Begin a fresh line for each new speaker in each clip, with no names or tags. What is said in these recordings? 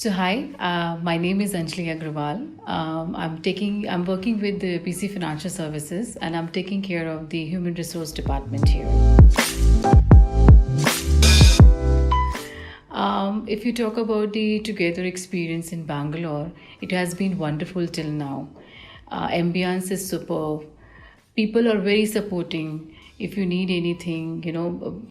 So hi, my name is Anjali Agrawal. I'm working with the PC Financial Services, and I'm taking care of the human resource department here. If you talk about the Together experience in Bangalore, it has been wonderful till now. Ambience is superb. People are very supporting. If you need anything,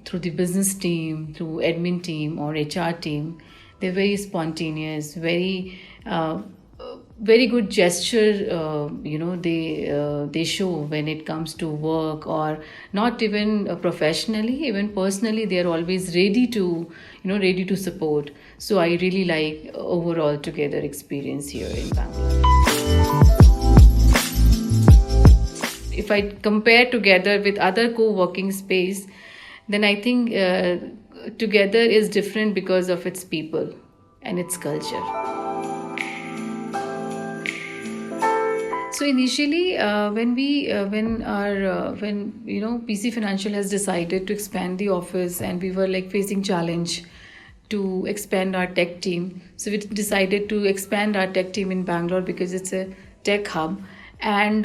through the business team, through admin team or HR team, they're very spontaneous, very good gesture. They show when it comes to work, or not even professionally, even personally, they are always ready to support. So I really like overall Together experience here in Bangalore. If I compare Together with other co-working space, then I think Together is different because of its people and its culture. So initially, when PC Financial has decided to expand the office, and we were like facing challenge to expand our tech team, so we decided to expand our tech team in Bangalore because it's a tech hub, and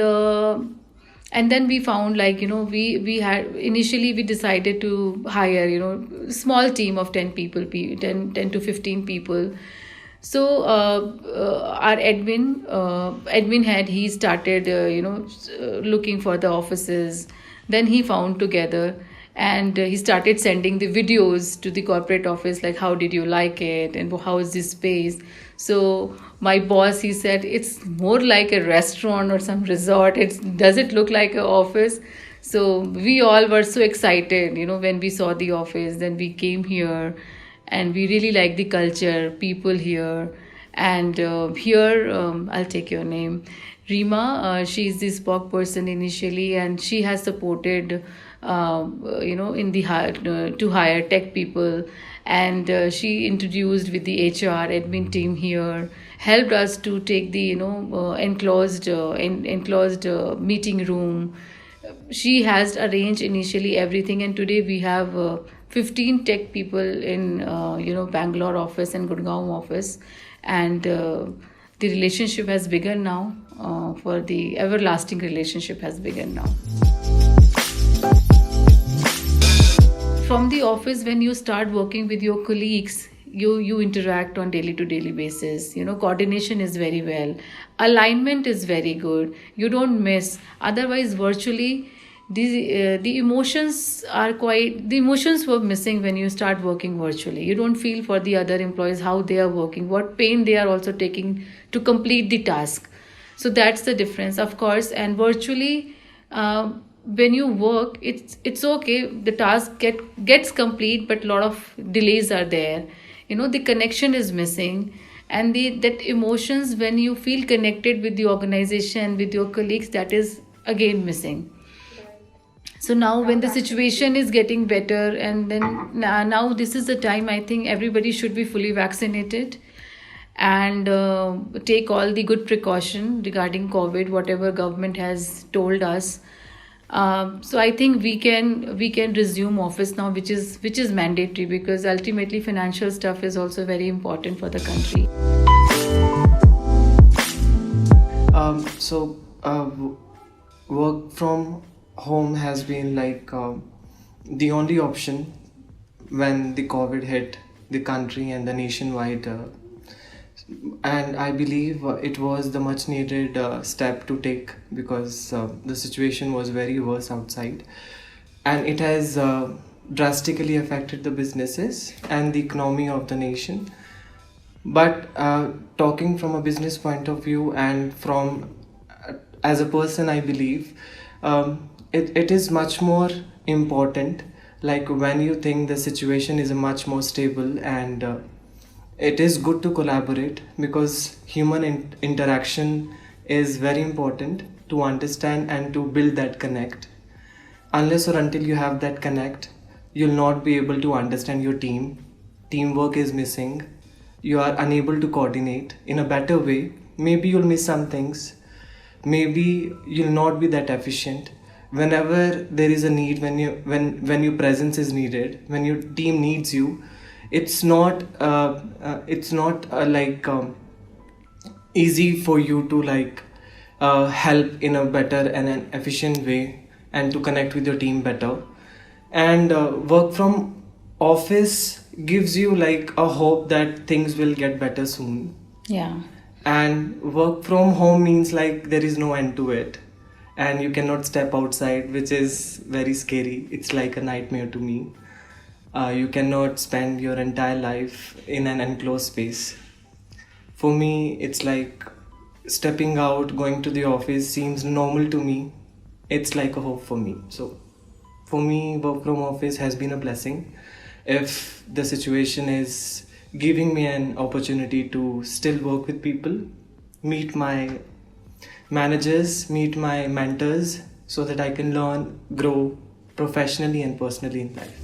then we found we had initially we decided to hire small team of 10 people, 10 to 15 people. So our admin head, he started looking for the offices. Then he found Together, and he started sending the videos to the corporate office, like how did you like it and how is this space. So my boss, he said it's more like a restaurant or some resort. Does it look like an office? So we all were so excited when we saw the office. Then we came here, and we really like the culture, people here. And here, I'll take your name, Rima. She's the spokesperson initially, and she has supported in the to hire tech people. And she introduced with the HR admin team here, helped us to take the enclosed meeting room. She has arranged initially everything, and today we have 15 tech people in Bangalore office and Gurgaon office. And the relationship has begun now. For the everlasting relationship has begun now. From the office, when you start working with your colleagues, you interact on daily to daily basis. Coordination is very well, alignment is very good, you don't miss. Otherwise, virtually, the emotions were missing. When you start working virtually, you don't feel for the other employees, how they are working, what pain they are also taking to complete the task. So that's the difference, of course. And virtually, when you work, it's okay, the task gets complete, but a lot of delays are there. The connection is missing, and that emotions, when you feel connected with the organization, with your colleagues, that is again missing. So now when the situation is getting better, and then now this is the time, I think everybody should be fully vaccinated, and take all the good precaution regarding COVID, whatever government has told us. So I think we can resume office now, which is mandatory, because ultimately financial stuff is also very important for the country.
Work from home has been the only option when the COVID hit the country and the nationwide. And I believe it was the much needed step to take, because the situation was very worse outside, and it has drastically affected the businesses and the economy of the nation. But talking from a business point of view, and from as a person, I believe it is much more important, like when you think the situation is much more stable, and it is good to collaborate, because human interaction is very important to understand and to build that connect. Unless or until you have that connect, you'll not be able to understand your team. Teamwork is missing. You are unable to coordinate in a better way. Maybe you'll miss some things. Maybe you'll not be that efficient. Whenever there is a need, when your presence is needed, when your team needs you, it's not like easy for you to like help in a better and an efficient way and to connect with your team better. And work from office gives you like a hope that things will get better soon.
Yeah.
And work from home means like there is no end to it, and you cannot step outside, which is very scary. It's like a nightmare to me. You cannot spend your entire life in an enclosed space. For me, it's like stepping out, going to the office seems normal to me. It's like a hope for me. So, for me, work from office has been a blessing. If the situation is giving me an opportunity to still work with people, meet my managers, meet my mentors, so that I can learn, grow professionally and personally in life.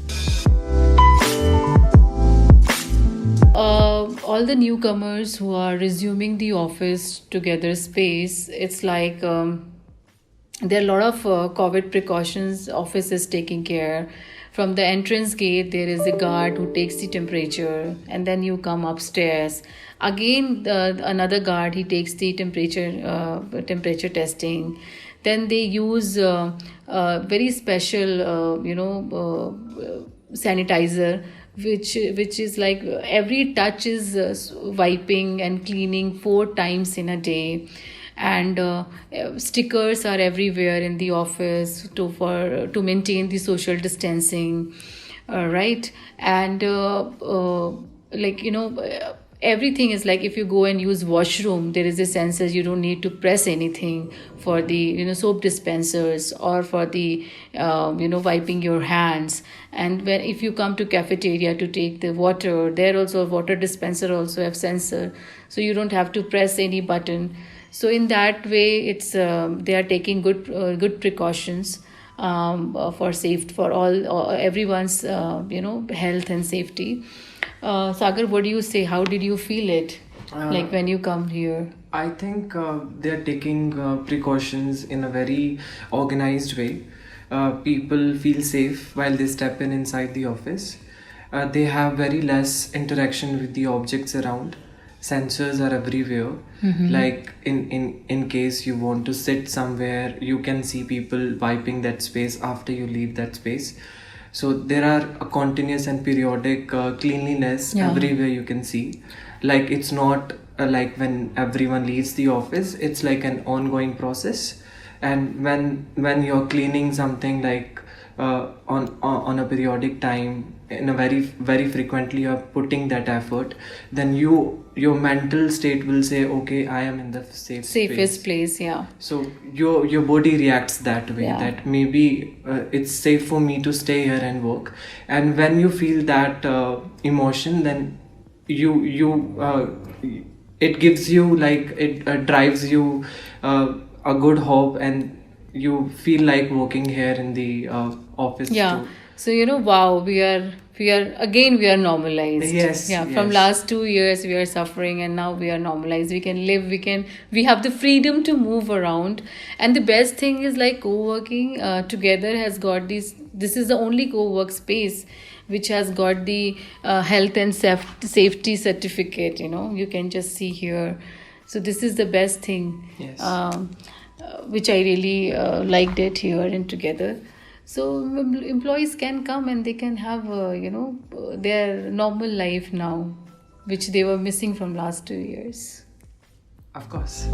All the newcomers who are resuming the office together space, it's like there are a lot of COVID precautions office is taking care. From the entrance gate, there is a guard who takes the temperature, and then you come upstairs. Again, another guard, he takes the temperature testing. Then they use very special, sanitizer, which is like every touch is wiping and cleaning 4 times in a day. And stickers are everywhere in the office to maintain the social distancing, right? And everything is like, if you go and use washroom, there is a sensor, you don't need to press anything for the soap dispensers or for the wiping your hands. And if you come to cafeteria to take the water, there also a water dispenser also have sensor, so you don't have to press any button. So in that way, it's they are taking good precautions for all everyone's health and safety. Sagar, what do you say? How did you feel it? Like when you come here?
I think they're taking precautions in a very organized way. People feel safe while they step inside the office. They have very less interaction with the objects around. Sensors are everywhere. Like in case you want to sit somewhere, you can see people wiping that space after you leave that space. So there are a continuous and periodic cleanliness everywhere you can see. Like it's not like when everyone leaves the office, it's like an ongoing process. And when you're cleaning something like on a periodic time, in a very frequently you're putting that effort, then your mental state will say, okay, I am in the
safest place. Yeah.
So your body reacts that way,
Yeah.
that maybe it's safe for me to stay here and work. And when you feel that emotion, then you it gives you like it drives you a good hope, and you feel like working here in the office
Yeah.
too.
So wow, we are normalized.
Yes,
Yeah. From
yes.
last 2 years we are suffering, and now we are normalized. We can live. We have the freedom to move around, and the best thing is like co-working together has got this. This is the only co-work space which has got the health and safety certificate. You can just see here. So this is the best thing.
Yes.
Which I really liked it here and together. So employees can come and they can have their normal life now, which they were missing from last 2 years.
Of course.